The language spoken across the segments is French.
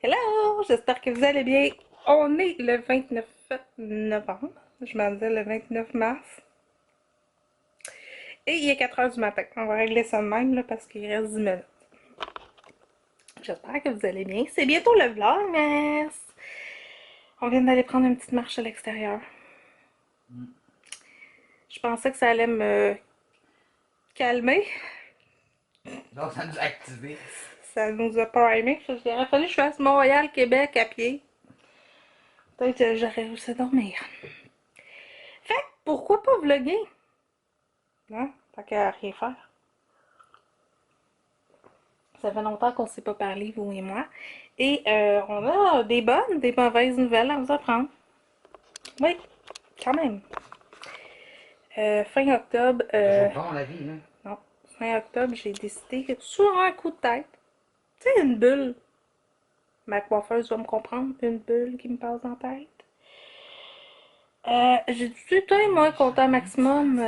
Hello! J'espère que vous allez bien. On est le 29 novembre. Je m'en disais le 29 mars. Et il est 4 heures du matin. On va régler ça de même là, parce qu'il reste 10 minutes. J'espère que vous allez bien. C'est bientôt le vlogmas. On vient d'aller prendre une petite marche à l'extérieur. Je pensais que ça allait me calmer. Donc, ça nous a activé. Ça nous a primé. Il aurait fallu que je fasse Montréal-Québec à pied. Peut-être que j'aurais réussi à dormir. Fait que pourquoi pas vlogger? Hein? Tant qu'à rien faire. Ça fait longtemps qu'on ne s'est pas parlé, vous et moi. Et on a des bonnes, des mauvaises nouvelles à vous apprendre. Oui, quand même. Fin octobre, Toujours bon, la vie, là. non, fin octobre, j'ai décidé que sur un coup de tête, tu sais, une bulle, ma coiffeuse va me comprendre, une bulle qui me passe en tête. J'ai dit, toi, moi, comptant maximum,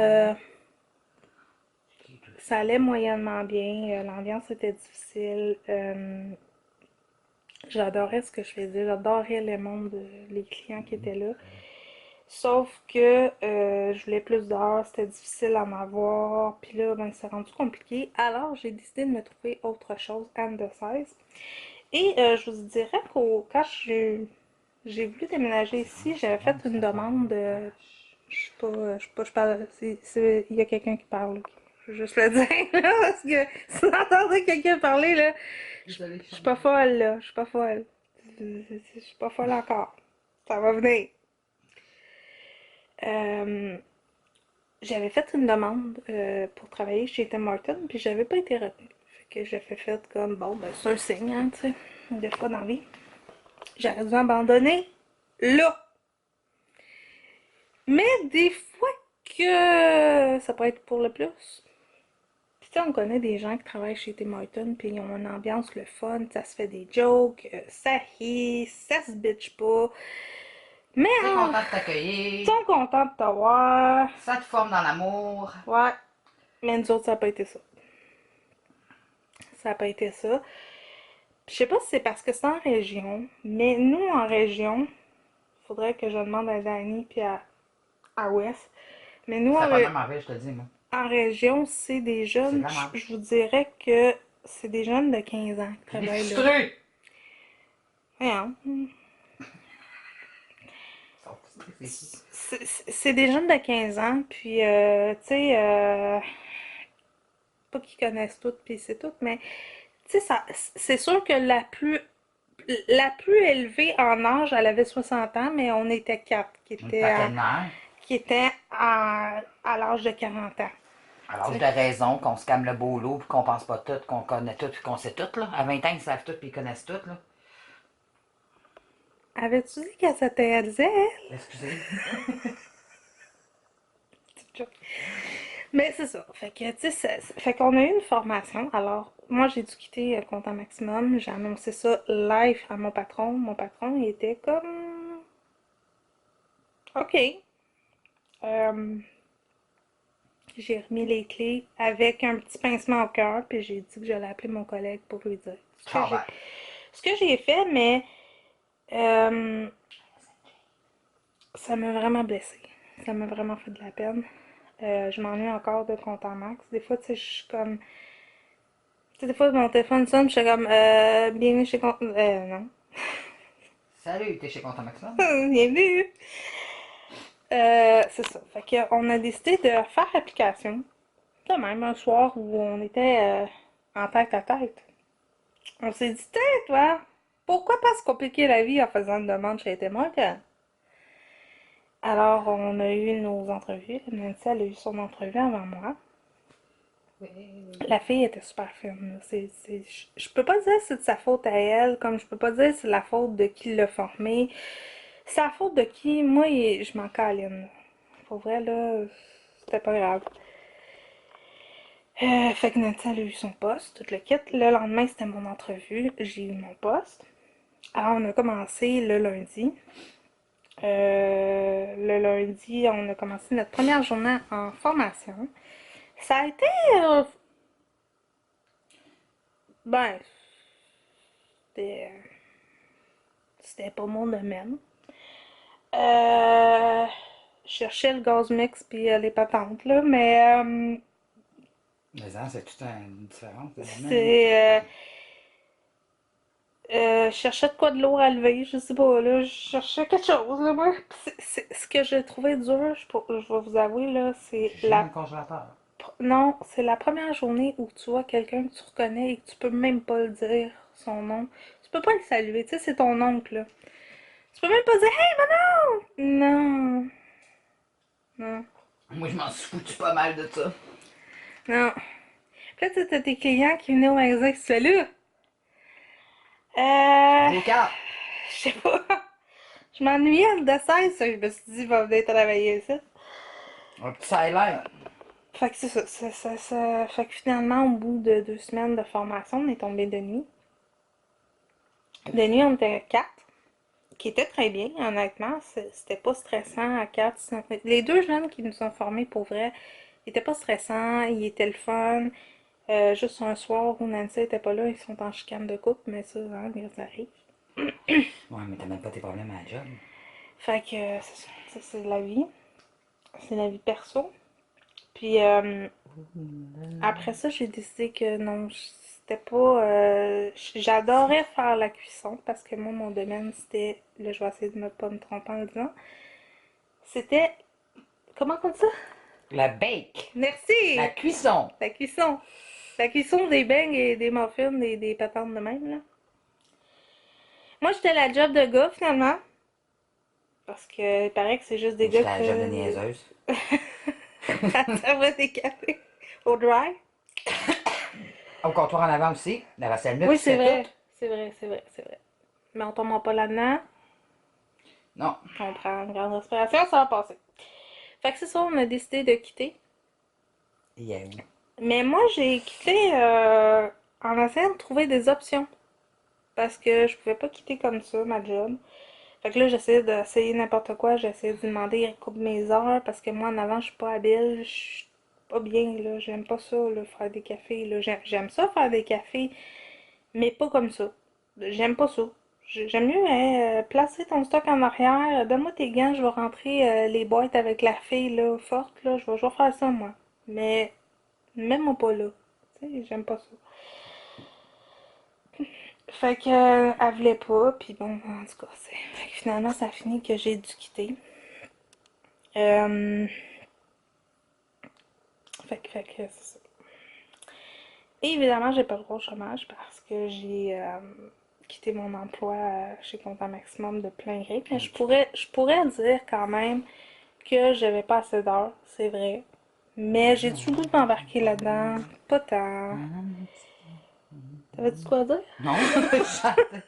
ça allait moyennement bien. L'ambiance était difficile. J'adorais ce que je faisais. J'adorais le monde, les clients qui étaient là. Sauf que je voulais plus d'heures, c'était difficile à m'avoir, puis là, ben, c'est rendu compliqué. Alors, j'ai décidé de me trouver autre chose, and the size. Et je vous dirais que quand j'ai voulu déménager ici, j'avais fait une demande. Je parle. Il y a quelqu'un qui parle, là. Je veux juste le dire, là, parce que si vous entendez quelqu'un parler, là, Désolée, je suis pas folle, là. Je suis pas folle. Je suis pas folle encore. Ça va venir. Euh, J'avais fait une demande pour travailler chez Tim Hortons, puis j'avais pas été retenue. Fait que j'ai fait comme, bon, ben c'est un signe, hein, tu sais, des fois dans la vie. J'aurais dû abandonner là. Mais des fois que ça peut être pour le plus. Puis tu sais, on connaît des gens qui travaillent chez Tim Hortons, puis ils ont une ambiance le fun, ça se fait des jokes, ça rit, ça se bitch pas. Mais t'es en content de t'accueillir. sont contents de t'avoir. Ça te forme dans l'amour. Ouais. Mais nous autres, ça n'a pas été ça. Ça n'a pas été ça. Je sais pas si c'est parce que c'est en région, mais nous, en région, faudrait que je demande à Dani puis à Wes. Mais nous, C'est pas de même en ville, je te dis, moi. en région, c'est des C'est de jeunes, la merde. je vous dirais que c'est des jeunes de 15 ans qui J'ai des travaillent là. frustrés. Voyons. Ils sont frustrés, c'est tout. C'est des jeunes de 15 ans, puis, tu sais, pas qu'ils connaissent tout, puis c'est tout, mais, tu sais, c'est sûr que la plus élevée en âge, elle avait 60 ans, mais on était quatre On est quaternaire. qui étaient à l'âge de 40 ans. À Tu l'âge sais. de raison, qu'on se calme le beau lot, puis qu'on pense pas tout, qu'on connaît tout, puis qu'on sait tout, là. À 20 ans, ils savent tout, puis ils connaissent tout, là. Avais-tu dit qu'elle s'était elle? Excusez. Petite joke. Mais c'est ça. Fait que, tu sais, fait qu'on a eu une formation. Alors, moi, j'ai dû quitter Comptant Maximum. J'ai annoncé ça live à mon patron. Mon patron, il était comme, OK. Euh, j'ai remis les clés avec un petit pincement au cœur, puis j'ai dit que j'allais appeler mon collègue pour lui dire Travail. ce que j'ai fait, mais euh, ça m'a vraiment blessée. Ça m'a vraiment fait de la peine. Je m'ennuie encore de Comptant Max. Des fois, tu sais, je suis comme. Tu sais, des fois, mon téléphone sonne, je suis comme, bienvenue chez Comptant. Non. Salut, t'es chez Content Maximum? Bienvenue. C'est ça. Fait qu'on a décidé de faire application. Quand même, un soir où on était en tête à tête. On s'est dit, tiens, toi, pourquoi pas se compliquer la vie en faisant une demande chez témoin? Alors, on a eu nos entrevues. Nancy, elle a eu son entrevue avant moi. La fille était super fine. Je peux pas dire que c'est de sa faute à elle, comme je peux pas dire que c'est la faute de qui l'a formée. C'est la faute de qui, moi, je m'en câline. Pour vrai, là, c'était pas grave. Fait que Nancy, elle a eu son poste, tout le kit. Le lendemain, c'était mon entrevue. J'ai eu mon poste. Alors, on a commencé le lundi. Le lundi, on a commencé notre première journée en formation. Ça a été, euh, ben, c'était c'était pas mon domaine. Je cherchais le gaz mix puis les patentes, là, mais Mais hein, c'est tout une différence de domaine. c'est... je cherchais de quoi de l'eau à lever, je sais pas, là, je cherchais quelque chose, là, moi. Ce que j'ai trouvé dur, je vais vous avouer, là, c'est J'ai un congélateur. Non, c'est la première journée où tu vois quelqu'un que tu reconnais et que tu peux même pas le dire, son nom. Tu peux pas le saluer, tu sais, c'est ton oncle, là. Tu peux même pas dire «Hey, maman!» Non, non, Moi, je m'en suis foutu pas mal de ça. non. Puis là, tu sais, t'as tes clients qui venaient au magasin et tu fais là. Vos cartes. Je sais pas. Je m'ennuyais de 16, ça. Je me suis dit, va venir travailler ici. Un petit highlight. Fait que c'est ça, fait que finalement, au bout de 2 semaines de formation, on est tombé de nuit. De nuit, on était 4, qui était très bien, honnêtement. C'était pas stressant à 4. Les 2 jeunes qui nous ont formés, pour vrai, ils étaient pas stressants, ils étaient le fun. Juste un soir où Nancy était pas là, ils sont en chicane de couple, mais ça, ça arrive. Ouais, mais t'as même pas tes problèmes à la job. Fait que c'est ça, c'est la vie. C'est la vie perso. Puis après ça, j'ai décidé que non, c'était pas. J'adorais faire la cuisson parce que moi, mon domaine, c'était. Là, je vais essayer de ne pas me tromper en le disant. C'était. Comment on dit ça? La bake. La Merci! cuisson. La cuisson. La cuisson des beignes et des muffins et des patentes de même, là. Moi, j'étais la job de gars, finalement. Parce que il paraît que c'est juste des Moi, gars j'étais à la job de que. niaiseuse. Ça servait des cafés au dry. Au comptoir en avant aussi. La vaisselle neuve, Oui, tu c'est fais tout. vrai. C'est vrai, c'est vrai, c'est vrai. Mais on tombe pas là-dedans. Non. On prend une grande respiration, ça va passer. Fait que c'est ça, on a décidé de quitter. Yeah. Mais moi, j'ai quitté en essayant de trouver des options. Parce que je pouvais pas quitter comme ça ma job. Fait que là, j'essayais d'essayer n'importe quoi. J'essayais de demander coupe mes heures. Parce que moi, en avant, je suis pas habile. Je suis pas bien, là. J'aime pas ça, là, faire des cafés. Là. J'aime ça faire des cafés, mais pas comme ça. J'aime pas ça. J'aime mieux placer ton stock en arrière. Donne-moi tes gants, je vais rentrer les boîtes avec la fille là, forte. Là. Je vais faire ça, moi. Mais même pas là. Tu sais, j'aime pas ça. Fait que, elle voulait pas, puis bon, en tout cas, fait que finalement, ça a fini que j'ai dû quitter. Euh, fait que c'est ça. Et évidemment, j'ai pas le droit au chômage parce que j'ai quitté mon emploi chez Comptant Maximum de plein gré. Mais je pourrais dire quand même que j'avais pas assez d'heures, c'est vrai. Mais j'ai toujours le goût de m'embarquer là-dedans. Pas tant. T'avais-tu quoi à dire? Non, je chantais.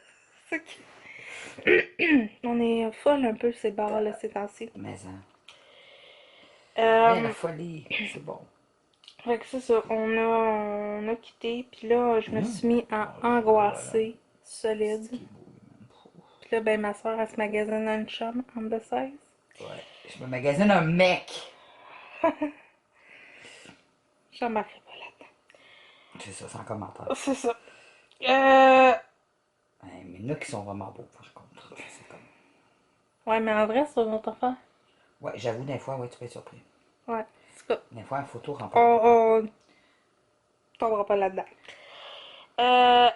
On est folle un peu ces bars-là ces temps-ci. Mais ça. La Euh, folie, c'est bon. fait que c'est ça, on a quitté, puis là, je me suis mis à angoisser solide. Puis là, ben, ma soeur, elle se magasine un chum en the size. Ouais. Je me magasine un mec. J'embarquerai pas là-dedans. C'est ça, sans commentaire. C'est ça. Euh... Ouais, mais il y en a qui sont vraiment beaux, par contre. C'est comme. Ouais, mais en vrai, c'est une autre affaire. Ouais, j'avoue, des fois, ouais, tu peux être surpris. Ouais, en tout cas, Des fois, une photo remporte beaucoup. on tombera pas là-dedans. Euh...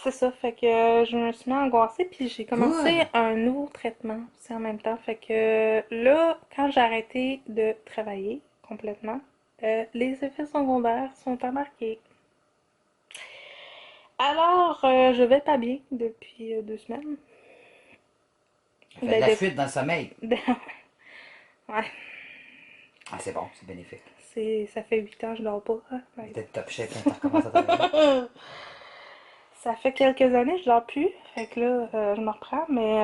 C'est ça, fait que je me suis mis à angoisser, puis j'ai commencé Good! un nouveau traitement aussi en même temps. Fait que là, quand j'ai arrêté de travailler complètement, les effets secondaires sont embarqués. Alors, je vais pas bien depuis 2 semaines. Ça fait de Ben, la fuite dans le sommeil. ouais, Ah, c'est bon, c'est bénéfique. ça fait 8 ans que je dors pas, hein. Ouais. Peut-être top shape quand tu recommences à travailler. Ça fait quelques années que je dors plus, fait que là, je me reprends, mais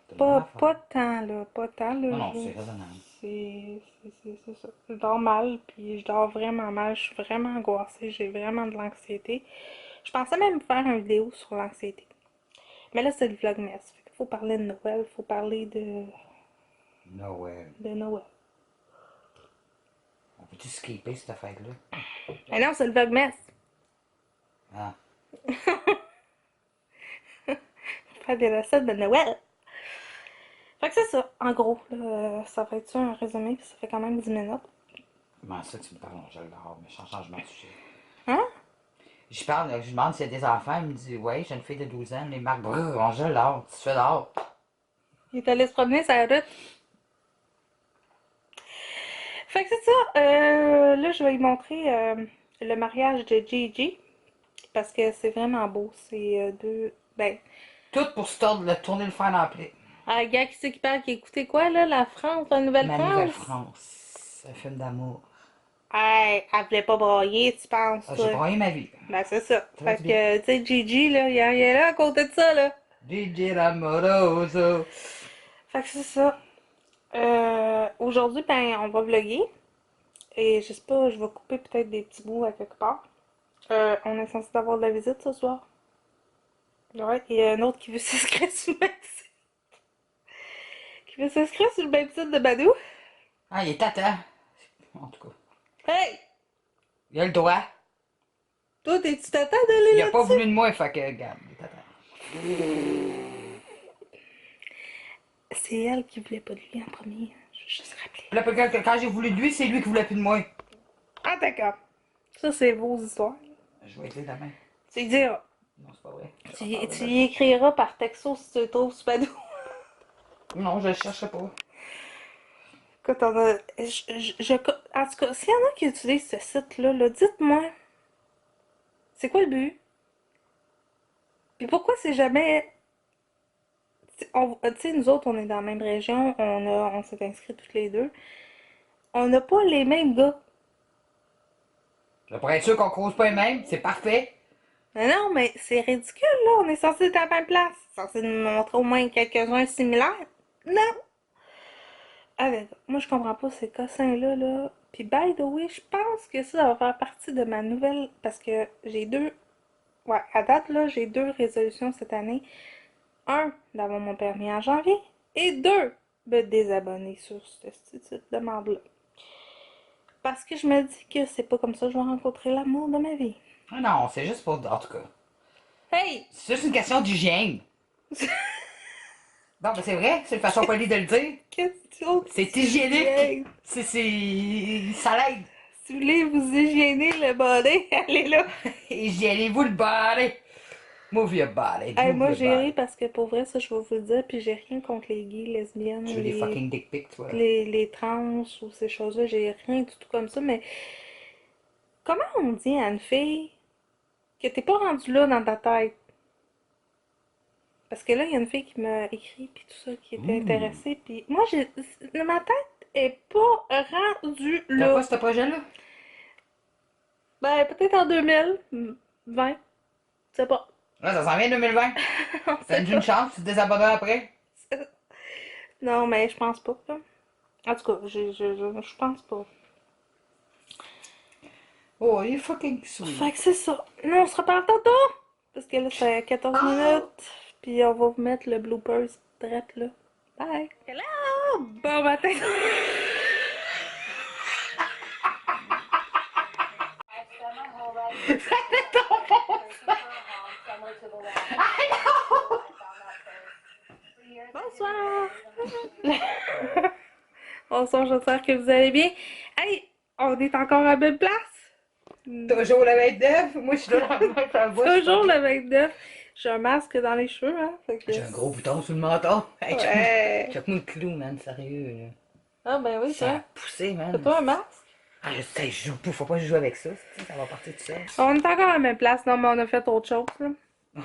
C'est une bonne pas affaire. tant, là, pas tant, Non, là, non, c'est raisonnable. c'est ça. Je dors mal, puis je dors vraiment mal, je suis vraiment angoissée, j'ai vraiment de l'anxiété. Je pensais même faire une vidéo sur l'anxiété. Mais là, c'est le vlogmas, fait qu'il faut parler de Noël, faut parler Noël. de Noël. On peut-tu skipper cette affaire-là? Mais non, c'est le vlogmas! Ah. faire des recettes de Noël. Fait que c'est ça, en gros. Là, ça va être ça un résumé, puis ça fait quand même 10 minutes. Comment ça, tu me parles, je l'adore, mais changement de sujet. Hein? Je parle, je lui demande s'il y a des enfants, il me dit, ouais, j'ai une fille de 12 ans, les marques, brrr, on gèle l'or, tu fais l'or. Il est allé se promener sur la route. Fait que c'est ça. Là, je vais lui montrer le mariage de Gigi. Parce que c'est vraiment beau. C'est deux. Ben. Tout pour se tordre, le tourner le fer dans la plaie. Ah, gars, qui c'est qui parle, qui écoutait quoi, là? La France, la Ma Nouvelle-France? Nouvelle-France, un film d'amour. Hey, elle voulait pas brailler, tu penses, Ah, j'ai toi? broyé ma vie. Ben, c'est ça. Ça va Fait du bien. que, tu sais, Gigi, là, il est là à côté de ça, là. DJ Lamoroso. Fait que c'est ça. Aujourd'hui, ben, on va vlogger. Et je sais pas, je vais couper peut-être des petits bouts à quelque part. On est censé avoir de la visite ce soir. Ouais, il y a un autre qui veut s'inscrire sur le même site. Qui veut s'inscrire sur le même site de Badou. Ah, il est tata. En tout cas, Hey! il a le droit. Toi, t'es-tu t'attends d'aller Il a pas voulu là-dessus? de moi, fait que, regarde, il est tata. C'est elle qui voulait pas de lui en premier. Je veux juste rappeler. Puis là, quand j'ai voulu de lui, c'est lui qui voulait plus de moi. Ah, d'accord. Ça, c'est vos histoires. Je vais être là demain. Tu lui diras. Non, c'est pas vrai. Je Tu, vais faire tu de y écriras par texto si tu le trouves sur Badou. Non, je le chercherai pas. Écoute, on a. En tout cas, s'il y en a qui utilisent ce site-là, là, dites-moi, c'est quoi le but? Puis pourquoi c'est jamais. Tu sais, nous autres, on est dans la même région, on s'est inscrits toutes les deux. On n'a pas les mêmes gars. Là, pour être sûr qu'on cause pas les mêmes, c'est parfait. Mais non, mais c'est ridicule, là. On est censé être à la même place. Censé nous montrer au moins quelques-uns similaires. Non! Avec, moi, je comprends pas ces cossins-là, là. Puis, by the way, je pense que ça va faire partie de ma nouvelle. Parce que j'ai deux. Ouais, à date, là, j'ai deux résolutions cette année. Un, d'avoir mon permis en janvier. Et deux, me désabonner sur ce site de merde-là. Parce que je me dis que c'est pas comme ça que je vais rencontrer l'amour de ma vie. Ah non, c'est juste pour. En tout cas, Hey! c'est juste une question d'hygiène. Non, mais c'est vrai, c'est une façon polie de le dire. Question C'est hygiénique. d'hygiène. Ça l'aide. Si vous voulez vous hygiéner le bonnet, allez là. Hygiénez-vous le body. Move your body, Hey, move moi, your j'ai ri body. parce que pour vrai, ça, je vais vous le dire, puis j'ai rien contre les gays, lesbiennes, Tu veux des fucking dick pics, toi? les trans ou ces choses-là, j'ai rien du tout comme ça, mais comment on dit à une fille que t'es pas rendu là dans ta tête? Parce que là, il y a une fille qui m'a écrit, puis tout ça, qui était Mmh. intéressée, puis moi, ma tête est pas rendue T'as pas là. ce projet-là? Ben, peut-être en 2020, je sais pas. Là, ça s'en vient 2020. On T'as sait une pas. chance, tu te désabonneras après. Non, mais je pense pas, là. En tout cas, je pense pas. Oh, you fucking sweet. Fait que c'est ça. Nous, on se reparle tantôt! Parce que là, c'est 14 Ah! minutes. Puis on va vous mettre le bloopers direct là. Bye! Hello! Bon matin! Bonsoir! Bonsoir, j'espère que vous allez bien. Hey! On est encore à la même place? Toujours le 29. Moi, je suis là dans la bouche. Toujours le 29. J'ai un masque dans les cheveux, hein? Fait que... J'ai un gros bouton sur le menton. Hey, Ouais! check-moi le clou, man, sérieux. Là. Ah ben oui, Ça a toi. poussé, man. Fais-toi un masque. Ah, je sais, faut pas que je joue avec ça. Ça va partir tout seul. On est encore à la même place, non, mais on a fait autre chose, là.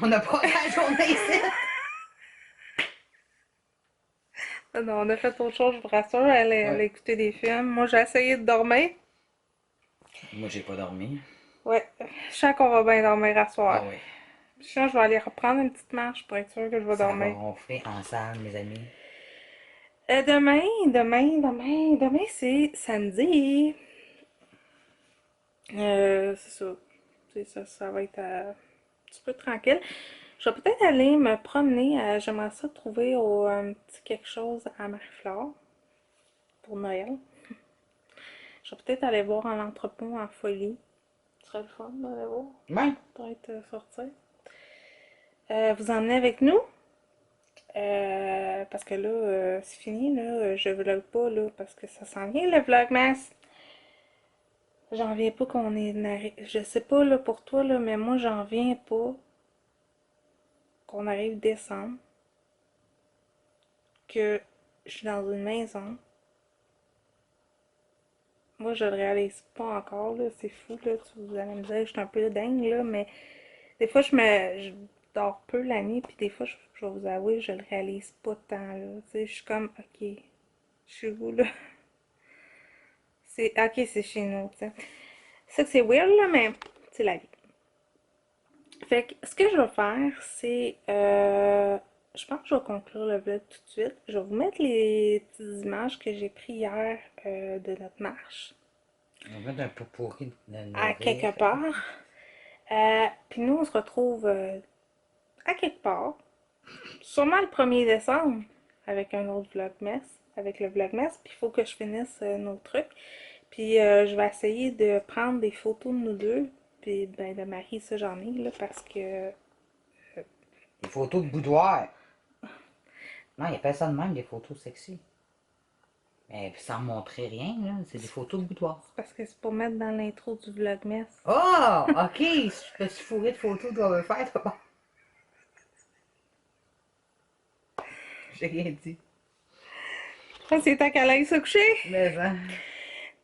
On n'a pas la journée ici. Ah non, on a fait autre chose, je vous rassure. Elle a Ouais. écouté des films. Moi, j'ai essayé de dormir. Moi, j'ai pas dormi. Ouais, je sens qu'on va bien dormir à soir. Ah oui. Je sens que je vais aller reprendre une petite marche pour être sûr que je vais Ça va dormir. ronfler ensemble, mes amis. Demain, c'est samedi. C'est ça. Ça va être un petit peu tranquille. Je vais peut-être aller me promener. J'aimerais ça trouver un petit quelque chose à Marie-Flore pour Noël. Je vais peut-être aller voir un entrepôt en folie. Ce serait le fun d'aller voir. Ouais. Peut-être sortir. Vous emmenez avec nous? Parce que là, c'est fini, là. Je vlog pas, là, parce que ça s'en vient, le vlogmas. J'en viens pas qu'on est... Je sais pas, là, pour toi, là, mais moi, j'en viens pas qu'on arrive décembre, que je suis dans une maison. Moi, je le réalise pas encore, là. C'est fou, là. Vous allez me dire, je suis un peu dingue, là, mais des fois, je dors peu la nuit, puis des fois, je vais vous avouer, je le réalise pas tant, là. Tu sais, je suis comme, ok, je suis où, là? Ok, c'est chez nous, tu sais. Ça, c'est weird, là, mais c'est la vie. Fait que ce que je vais faire, c'est. Je pense que je vais conclure le vlog tout de suite. Je vais vous mettre les petites images que j'ai prises hier de notre marche On va mettre un peu pourri de à nos quelque rires. part. Puis nous, on se retrouve à quelque part, sûrement le 1er décembre, avec un autre vlogmas, avec le vlogmas. Puis il faut que je finisse nos trucs. Puis je vais essayer de prendre des photos de nous deux. Puis ben, de Marie, ça j'en ai, là, parce que. Des photos de boudoir. Non, il appelle ça de même, des photos sexy. Mais sans montrer rien, là. C'est des photos de boudoir. Parce que c'est pour mettre dans l'intro du vlogmas. Oh! Ok! Je me suis fourré de photos de me faire, toi. J'ai rien dit. Ah, c'est tant qu'elle aille se coucher. Mais, hein.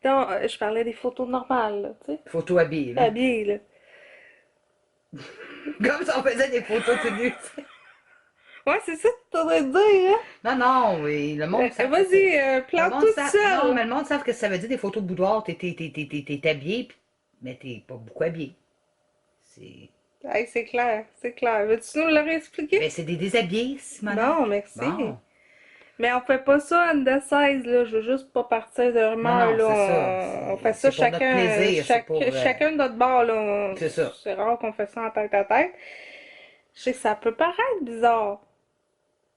Donc, je parlais des photos normales, là, tu sais. Photos habillées, là. Habillées, là. Comme si on faisait des photos tout nues. Ouais, c'est ça que tu devrais dire, hein. Non, non, oui, le monde savent que c'est. Vas-y, Le plante monde toute savent. Non, seule. mais le monde savent que ça veut dire des photos de boudoir. T'es habillé, mais t'es pas beaucoup habillé. C'est. Hey, c'est clair, c'est clair. Veux-tu nous le réexpliquer? Ben, c'est des déshabillés, Simonac. Non, merci. Bon. Mais on fait pas ça en de 16, là. Je veux juste pas partir de Non, rumeur, non, là. c'est ça. On fait ça C'est pour notre chacun, plaisir. C'est pour. chacun de notre bord, là. C'est ça. C'est rare qu'on fait ça en tête à tête. Je sais que ça peut paraître bizarre.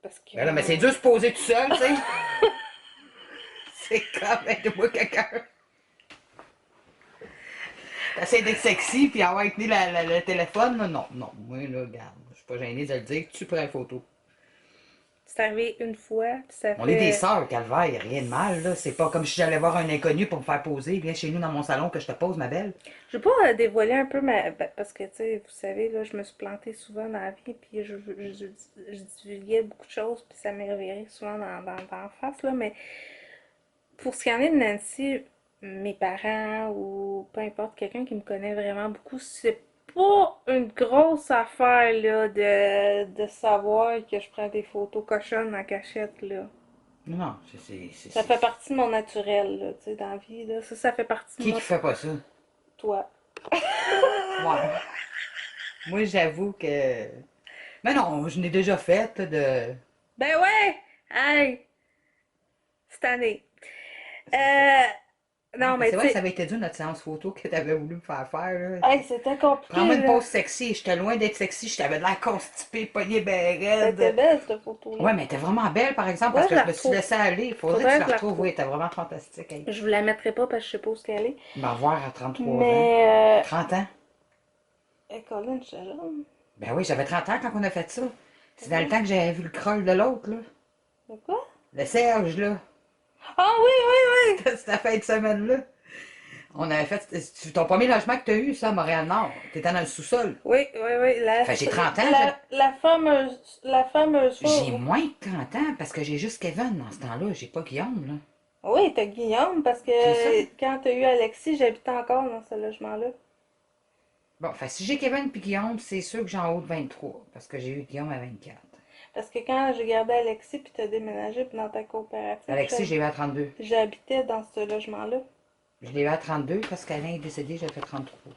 Parce que. Ben là, mais c'est dur de se poser tout seul, tu sais. C'est comme être moi quelqu'un. T'essaies d'être sexy puis avoir tenu le téléphone, là. Non, non. Moi, là, regarde. Je suis pas gêné de le dire. Tu prends une photo. C'est arrivé une fois, puis ça On est des fait. sœurs, Calvaire, y a rien de mal, là. C'est pas comme si j'allais voir un inconnu pour me faire poser. Viens chez nous dans mon salon que je te pose, ma belle. Je vais pas dévoiler un peu ma. Parce que, tu sais, vous savez, là, je me suis plantée souvent dans la vie, puis je divulguais beaucoup de choses, puis ça m'est reviré souvent dans la face, là. Mais pour ce qui en est de Nancy, mes parents ou peu importe, quelqu'un qui me connaît vraiment beaucoup, c'est pas une grosse affaire, là, de savoir que je prends des photos cochonnes en cachette, là. Non, non, Ça fait partie de mon naturel, là, tu sais, dans la vie, là. Ça fait partie de Qui moi. fait pas ça? Toi. Ouais. Moi, j'avoue que. Mais non, je l'ai déjà fait, là, de. Ben ouais! Hey! Cette année. Euh, Ouais, non, mais mais c'est tu vrai que ça sais, avait été dur notre séance photo que t'avais voulu me faire faire, là. hey, c'était Prends-moi compliqué, une là. pause sexy. J'étais loin d'être sexy. Je t'avais de l'air constipé, poignet ben Elle était raide. belle, cette photo-là. Ouais, mais elle était vraiment belle, par exemple, parce Faudrait que que je je la me suis retrouve. laissé aller. Faudrait que tu Faudrait que la je la retrouves. Oui, retrouve. elle était vraiment fantastique. Hey. Je vous la mettrai pas parce que je sais pas où ce qu'elle est. Ben, voir à 33 ans. Mais, 30 ans. Colin, je sais Ben oui, j'avais 30 ans quand on a fait ça. C'est dans le pas. temps que j'avais vu le crawl de l'autre, là. De quoi? Le Serge, là. Ah oui, oui, oui! C'était cette fin de semaine-là. On avait fait. C'est ton premier logement que tu as eu, ça, à Montréal-Nord. T'étais dans le sous-sol. Oui, oui, oui. Fait que j'ai 30 ans. La fameuse J'ai fois. moins de 30 ans parce que j'ai juste Kevin dans ce temps-là. J'ai pas Guillaume, là. Oui, t'as Guillaume parce C'est ça? que quand t'as eu Alexis, j'habitais encore dans ce logement-là. Bon, fait si j'ai Kevin puis Guillaume, c'est sûr que j'en haut de 23 parce que j'ai eu Guillaume à 24. Parce que quand j'ai gardé Alexis puis t'as déménagé puis dans ta coopérative, Alexis, j'ai eu à 32. j'habitais dans ce logement-là. Je l'ai eu à 32 parce qu'Alain est décédé, j'ai fait 33.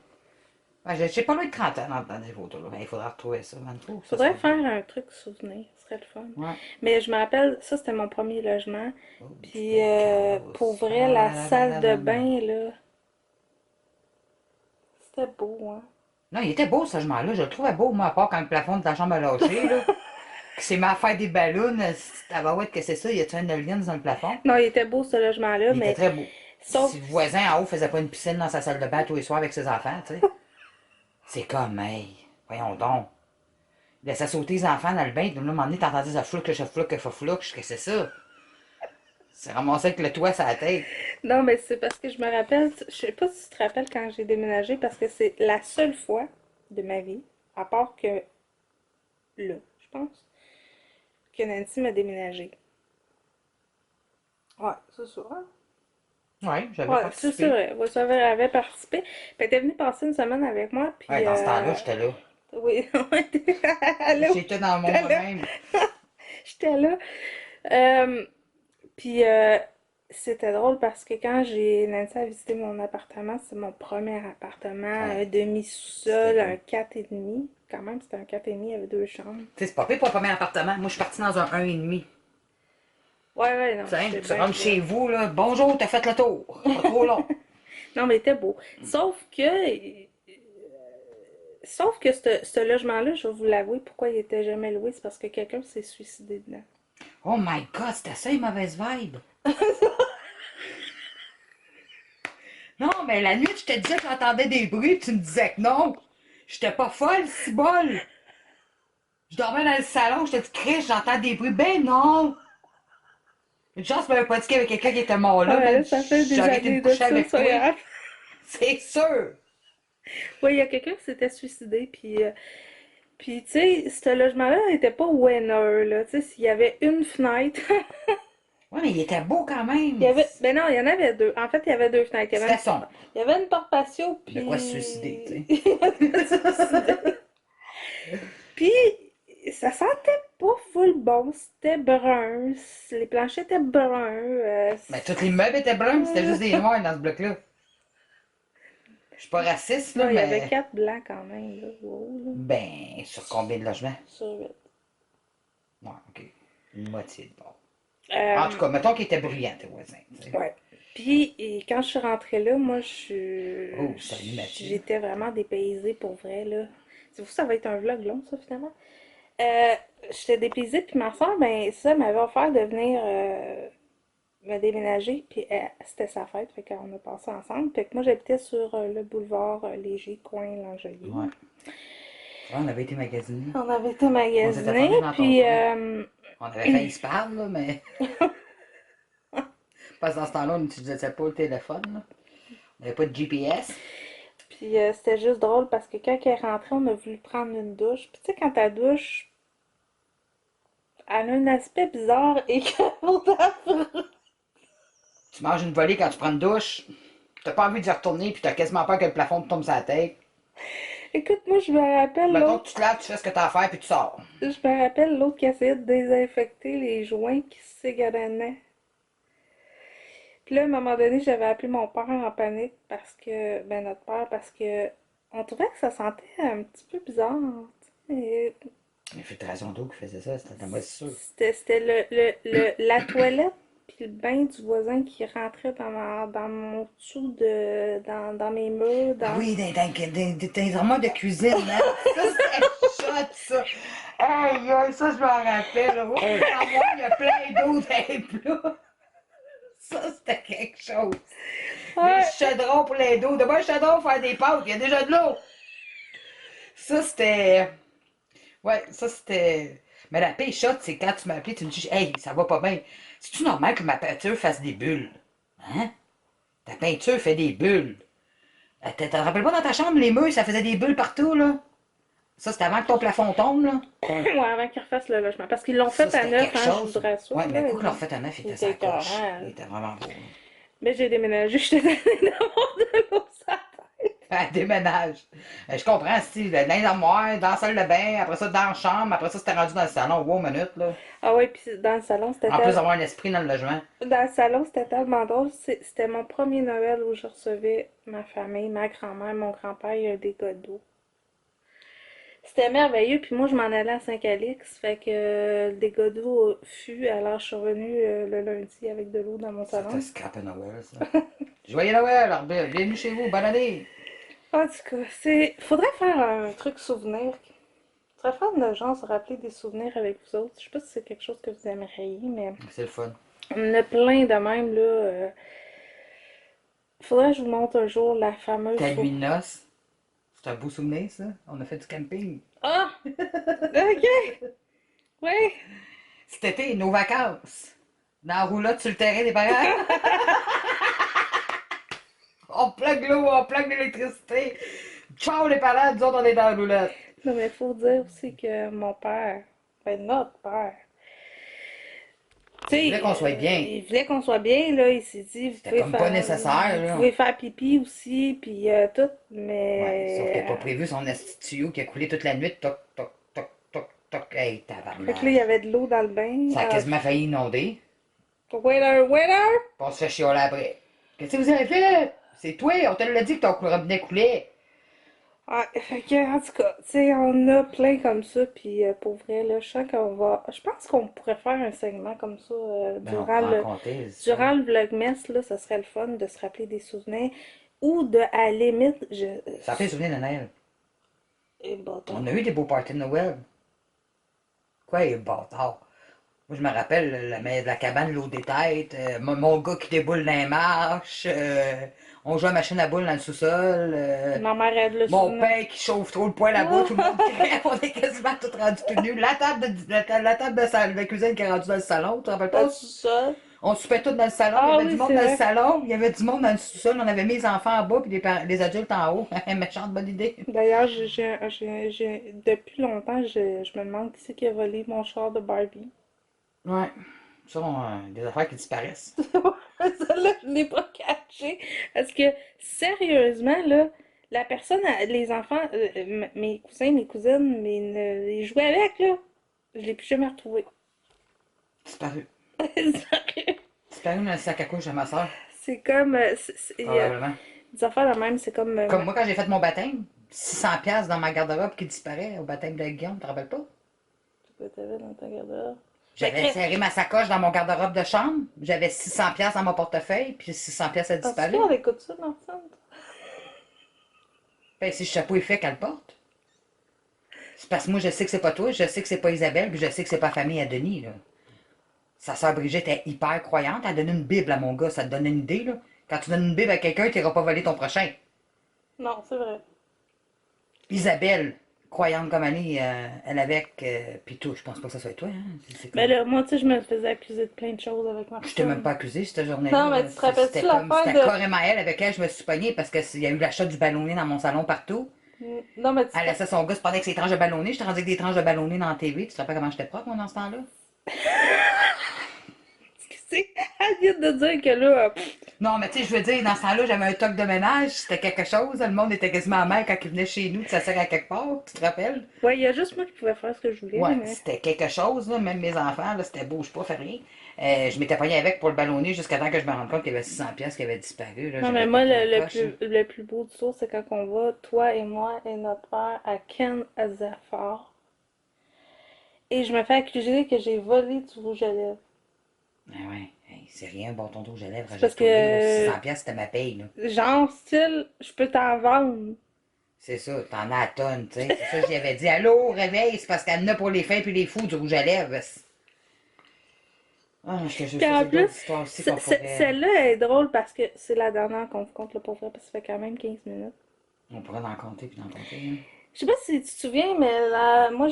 Ouais, j'ai pas loin de 30 ans dans des photos, là. Mais il faudra retrouver ça, 23. Ça Faudrait serait faire un truc souvenir, ce serait le fun. bien. Ouais. Mais je me rappelle, ça c'était mon premier logement. Oh, Puis pour vrai, la salle de bain, là, c'était beau, hein. Non, il était beau ce logement-là. Je le trouvais beau, moi, à part quand le plafond de ta chambre a lâché, là. Qui s'est mis à faire des ballons. Tabarouette, que c'est ça? Y a-tu un alien dans le plafond? Non, il était beau ce logement-là, Il était mais très beau. sauf Si le voisin en haut faisait pas une piscine dans sa salle de bain tous les soirs avec ses enfants, tu sais. C'est comme, hey, voyons donc. Il laissait sauter les enfants dans le bain, puis là, à un moment donné, t'entendais ça flouque, je flouque, qu'est-ce que c'est ça? C'est ramassé avec le toit sur la tête. Non, mais c'est parce que je me rappelle, je sais pas si tu te rappelles quand j'ai déménagé, parce que c'est la seule fois de ma vie, à part que là, je pense, que Nancy m'a déménagé. Ouais, c'est ça. Hein? Ouais, j'avais Ouais, c'est participé. vrai. Vous savez, elle avait participé. Puis elle était venue passer une semaine avec moi, Ouais, puis dans ce temps-là, j'étais là. oui, allô, J'étais dans mon j'étais là. moi-même. J'étais là. Puis c'était drôle parce que quand j'ai Nancy a visité mon appartement, c'est mon premier appartement, un Ouais, c'était demi-sous-sol, beau. un 4,5. Quand même, c'était un 4,5, il y avait deux chambres. Tu sais, c'est pas pire pour un premier appartement. Moi, je suis partie dans un 1,5. Ouais, ouais, non, Tu sais, c'était tu bien rentres beau. chez vous, là. Bonjour, t'as fait le tour. Pas trop long. Non, mais il était beau. Sauf que ce logement-là, je vais vous l'avouer, pourquoi il était jamais loué, c'est parce que quelqu'un s'est suicidé dedans. Oh my god, c'était ça, une mauvaise vibe. Non, mais la nuit, je te disais que j'entendais des bruits, puis tu me disais que non. J'étais pas folle, si bol. Je dormais dans le salon, je te dis, Chris, j'entends des bruits. Ben non. Une chance, tu m'avais pas dit qu'il y avait quelqu'un qui était mort Ah, là, mais ben là, ça fait des j'aurais été me années de coucher ça, avec c'est pas toi. grave. C'est sûr. Oui, il y a quelqu'un qui s'était suicidé, puis tu sais, ce logement-là n'était pas winner, là. Tu sais, s'il y avait une fenêtre, Ouais, mais il était beau quand il y même. avait. Ben non, il y en avait deux. En fait, il y avait deux fenêtres. C'était sombre. Il y avait une porte patio, De quoi se suicider, tu puis. sais. Il y avait de quoi se suicider. Puis, ça sentait pas full bon. C'était brun. Les planchers étaient bruns. Mais tous les meubles étaient bruns, c'était juste des noirs dans ce bloc-là. Je suis pas raciste, là, Non, il y avait mais. quatre blancs quand même, là. Wow, là. Ben, sur combien de logements? Sur huit. Ouais, ok. Une moitié de bord. En tout Euh, cas, mettons qu'il était bruyant, tes voisins, tu sais. ouais. Puis, et quand je suis rentrée là, moi, Oh, salut Mathieu. j'étais vraiment dépaysée pour vrai, là. C'est vous, ça va être un vlog long, ça, finalement. Euh, J'étais dépaysée, puis ma soeur, ben, ça m'avait offert de venir me déménager, puis c'était sa fête, fait qu'on a passé ensemble. Fait que moi, j'habitais sur le boulevard Léger, coin Langelier. Ouais. Ouais, on avait été magasiner. On avait été On s'était magasiner, promené dans ton puis coin. On avait failli se parler, là, mais. Parce que dans ce temps-là, on n'utilisait pas le téléphone, là. On n'avait pas de GPS. puis c'était juste drôle parce que quand elle est rentrée, on a voulu prendre une douche. Puis tu sais, quand ta douche, elle a un aspect bizarre et que Tu manges une volée quand tu prends une douche. T'as pas envie d'y retourner, puis t'as quasiment peur que le plafond te tombe sur la tête. Écoute, moi, je me rappelle Mettons l'autre. que tu te laves, tu fais ce que t'as à faire, puis tu sors. Je me rappelle l'autre qui essayait de désinfecter les joints qui s'éganaient. Puis là, à un moment donné, j'avais appelé mon père en panique parce que, ben notre père, parce que on trouvait que ça sentait un petit peu bizarre. Tu sais. L'infiltration d'eau qui faisait ça, c'était la moisissure. C'était la toilette puis le bain du voisin qui rentrait dans mon dessous dans mes murs, Ah dans. oui, dans les armoires de cuisine, hein. Ça, c'était shot, ça. Aïe, aïe, ça, je m'en rappelle. Oh, l'armoire, il y a plein d'eau dans les plats. Ça, c'était quelque chose. Des Ouais. chaudrons pour les dos. De moi, un chaudron pour faire des pâtes, il y a déjà de l'eau. Ça, c'était. Ouais, ça, c'était. Mais la pire shot, c'est quand tu m'as appelé, tu me dis, hey, ça va pas bien. C'est-tu normal que ma peinture fasse des bulles? Hein? Ta peinture fait des bulles. Te rappelles pas dans ta chambre, les murs, ça faisait des bulles partout, là? Ça, c'était avant que ton plafond tombe, là? Ouais, avant qu'ils refassent le logement. Parce qu'ils l'ont Ça, fait à c'était neuf, quelque hein, je chose. vous rassure, Ouais, mais là. quoi que leur fait à neuf, il Il était était sa coche. écœurant. Il était vraiment beau. Mais j'ai déménagé, j'étais tannée d'avoir de l'eau sur la tête. Un déménage. Je comprends, si, dans les armoires, dans la salle de bain, après ça, dans la chambre, après ça, c'était rendu dans le salon. Wow, minute, là. Ah ouais, puis dans le salon, En plus d'avoir un esprit dans le logement. dans le salon, c'était tellement drôle. C'était mon premier Noël où je recevais ma famille, ma grand-mère, mon grand-père, il y a des gars d'eau. C'était merveilleux, puis moi je m'en allais à Saint-Calix, fait que le dégât d'eau fut, alors je suis revenue le lundi avec de l'eau dans mon C'était salon. scrap à Noël, ça. Joyeux Noël, Arbel. Bienvenue chez vous. Bonne année. En tout cas, faudrait faire un truc souvenir. Faudrait faire de genre se rappeler des souvenirs avec vous autres. Je sais pas si c'est quelque chose que vous aimeriez, mais C'est le fun. on en a plein de même, là. Faudrait que je vous montre un jour la fameuse Ta nuit de noces, C'est un beau souvenir, ça. On a fait du camping. Ah! OK! Oui! Cet été, nos vacances. Dans la roulotte sur le terrain des parents. On plug l'eau, on plug l'électricité. Ciao les parents, nous autres, on est dans la roulotte. Non, mais il faut dire aussi que mon père, ben notre père, tu Il voulait qu'on sais, soit bien. il voulait qu'on soit bien, là. Il s'est dit, C'était comme pas nécessaire, vous là. pouvez faire pipi aussi, puis tout, Ouais, sauf qu'il mais... n'a pas prévu son esti de tuyau qui a coulé toute la nuit. Toc, toc, toc, toc, toc. Hey, Fait que là, il y tabarnak. avait de l'eau dans le bain. Ça a quasiment failli inonder. Waiter, waiter! Puis on se fait chioler après. Qu'est-ce que vous avez fait? C'est toi, on te l'a dit que ton robinet coulait. Ouais, fait que, en tout cas, tu sais, on a plein comme ça, puis pour vrai, là, je sens qu'on va... Je pense qu'on pourrait faire un segment comme ça Ben, on pourra en compter des histoires. durant le Vlogmas, là, ça serait le fun de se rappeler des souvenirs, ou de, à la limite, Ça fait souvenir de Noël. Eh, bâtard. On a eu des beaux parties de Noël. Quoi, il est bâtard? Moi, je me rappelle la cabane, l'eau des têtes, mon gars qui déboule dans les marches, on joue à machine à boules dans le sous-sol, Ma mère aide le mon souvenir. père qui chauffe trop le poêle à bout, tout le monde crève, on est quasiment tout rendu tout nus. La table de cuisine qui est rendue dans le salon, tu te rappelles Dans le pas? sous-sol. On soupait tout dans le salon, il y Ah avait du oui, monde c'est dans le vrai. salon, il y avait du monde dans le sous-sol, on avait mis les enfants en bas puis les adultes en haut. Méchante bonne idée. D'ailleurs, depuis longtemps, je me demande qui c'est qui a volé mon char de Barbie. Ouais, ça, des affaires qui disparaissent. Ça, là, je l'ai pas caché. Parce que, sérieusement, là, la personne, les enfants, mes cousins, mes cousines, ils jouaient avec, là. Je l'ai plus jamais retrouvé. Disparu. Sérieux. Disparu dans le sac à couche de ma soeur, C'est comme, il y a probablement. des affaires de même, c'est comme, Comme moi, quand j'ai fait mon baptême, 600$ dans ma garde-robe qui disparaît au baptême de Guillaume, tu te rappelles pas? tu peux t'avais dans ta garde-robe. Ben, J'avais Chris, serré ma sacoche dans mon garde-robe de chambre, j'avais 600$ dans mon portefeuille, puis 600$ a en tout disparu. cas, on écoute ça dans le centre. Ben, si le chapeau est fait, qu'elle le porte. C'est parce que moi, je sais que c'est pas toi, je sais que c'est pas Isabelle, puis je sais que c'est pas famille à Denis, là. Sa sœur Brigitte est hyper croyante, elle a donné une Bible à mon gars, ça te donne une idée, là. Quand tu donnes une Bible à quelqu'un, tu n'iras pas voler ton prochain. Non, c'est vrai. Isabelle, croyante comme Annie, elle avec, puis toi, je pense pas que ça soit toi, hein. C'est Mais comme... là, moi, tu sais, je me faisais accuser de plein de choses avec Je t'ai même Marcel. pas accusé cette journée-là. Non, mais tu te rappelles-tu l'affaire C'était de... carrément elle avec elle, je me suis pognée parce qu'il y a eu l'achat du ballonné dans mon salon partout. Non, mais tu Elle te... laissait son gars se prendre avec ses tranches de ballonné. J'étais rendue avec des tranches de ballonné dans la TV. Tu te rappelles comment j'étais propre, moi, dans ce temps-là? Excusez, elle vient de dire que là... Non, mais tu sais, je veux dire, dans ce temps-là, j'avais un toc de ménage, c'était quelque chose. Le monde était quasiment amer quand il venait chez nous, ça sert à quelque part, tu te rappelles? Ouais, il y a juste moi qui pouvais faire ce que je voulais, Ouais, mais... c'était quelque chose, là. Même mes enfants, là, c'était bouge pas, fais rien. Je m'étais pognée avec pour le ballonner jusqu'à temps que je me rende compte qu'il y avait 600$ qui avaient disparu, là. Non, mais J'avais moi, pété la coche, hein. le plus beau du tour, c'est quand on va, toi et moi et notre père, à Ken Azafar. Et je me fais accuser que j'ai volé du rouge à lèvres. Ah ouais, hey, c'est rien, bon ton rouge à lèvres, C'est parce achète-toi-le, là. que, 600$, c'était ma paye, là. genre, style, je peux t'en vendre. C'est ça, t'en as à tonne, tu sais. C'est ça, j'y avais dit, allô, réveille, c'est parce qu'elle en a pour les fins puis les fous du rouge à lèvres. Ah, je te jure, Puis ça, en c'est plus, d'autres histoires aussi qu'on pourrait. celle-là est drôle parce que c'est la dernière qu'on compte le pauvre, parce que ça fait quand même 15 minutes. On pourrait en compter puis en compter, hein. Je sais pas si tu te souviens, mais là, moi,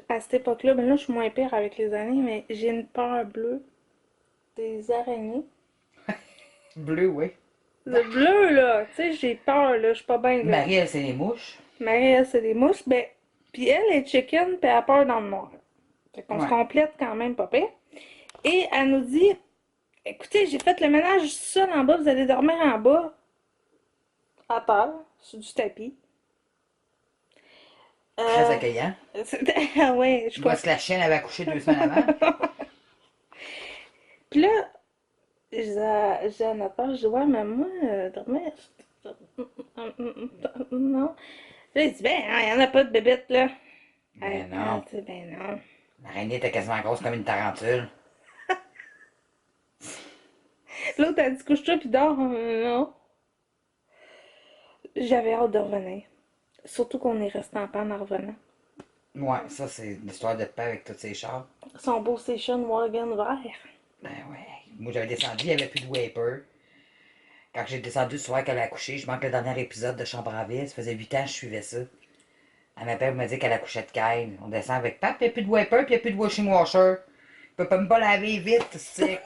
à cette époque-là, ben là, je suis moins pire avec les années, mais j'ai une peur bleue des araignées. Bleu, oui. Le bleu, là, tu sais, j'ai peur, là, je suis pas bien, là. Marie, elle, c'est les mouches. Marie, elle, c'est des mouches, ben, puis elle est chicken, puis elle a peur dans le noir. Fait qu'on se Ouais. complète quand même pas pire. Et elle nous dit, écoutez, j'ai fait le ménage seul en bas, vous allez dormir en bas, à terre, sur du tapis. Très Euh, accueillant. ah ouais, Je vois que la chienne avait accouché 2 semaines avant. Puis là, j'ai un appart, je dis, ouais, mais moi, dormir, non. Là, il dit, ben, il n'y en a pas de bébête, là. Ben non. Elle dit, ben non. L'araignée était quasiment grosse comme une tarentule. L'autre, elle dit, couche-toi, puis dors. Non. J'avais hâte de revenir. Surtout qu'on est resté en panne en revenant. Ouais, ça, c'est l'histoire de paix avec tous ces chars. Son beau station wagon vert. Ben ouais. Moi, j'avais descendu, il n'y avait plus de Vapor. Quand j'ai descendu le soir qu'elle a accouché, je manque le dernier épisode de Chambre à ville. Ça faisait 8 ans que je suivais ça. Elle m'appelle pour me dire qu'elle accouchait de Kyle. On descend avec Pap, il n'y a plus de wiper, puis il n'y a plus de washing washer. Il peut pas me pas laver vite, c'est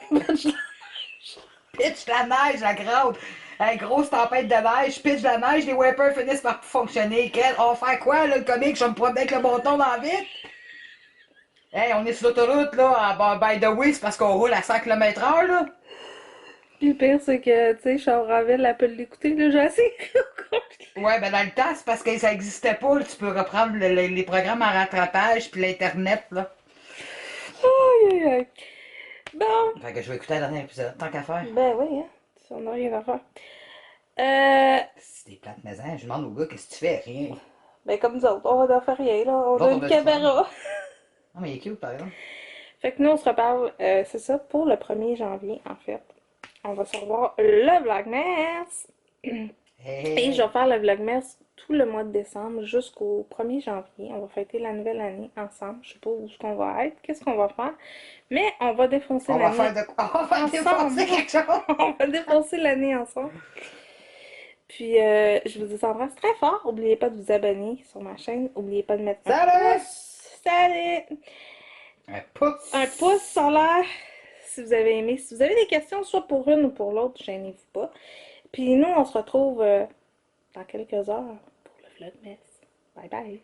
pitch la neige, la grande. La grosse tempête de neige, pitch la neige, les wipers finissent par fonctionner. On va faire quoi, là, le comique? Je vais me promener avec le bâton dans la vitre? Hey, on est sur l'autoroute, là, by the way, c'est parce qu'on roule à 100 km/h, là. Puis le pire, c'est que, tu sais, Charles-Ravel, elle peut l'écouter, là, j'ai assez. Ouais, ben dans le temps, c'est parce que ça existait pas, là. Tu peux reprendre les programmes en rattrapage, puis l'Internet, là. Aïe, aïe, aïe. Bon, Fait que je vais écouter le dernier épisode, tant qu'à faire. ben oui, hein. Si on n'a rien à faire. Euh, Si t'es plate maison, je demande au gars, qu'est-ce que tu fais? Rien. ben comme nous autres, on n'en fait rien, là. On a L'autre, on une a du fun. caméra. Non, mais il est cute, par exemple. Fait que nous, on se reparle, c'est ça, pour le 1er janvier, en fait. On va se revoir le Vlogmas. Et je vais faire le Vlogmas tout le mois de décembre jusqu'au 1er janvier. On va fêter la nouvelle année ensemble. Je sais pas où est-ce qu'on va être, qu'est-ce qu'on va faire. Mais on va défoncer On va l'année faire de quoi? On va ensemble. défoncer quelque chose. On va défoncer l'année ensemble. Puis, je vous embrasse très fort. N'oubliez pas de vous abonner sur ma chaîne. N'oubliez pas de mettre un Salut! pouce. Salut! Un pouce! Un pouce en l'air si vous avez aimé. Si vous avez des questions, soit pour une ou pour l'autre, gênez-vous pas. Puis nous, on se retrouve dans quelques heures pour le Vlogmas. Bye bye!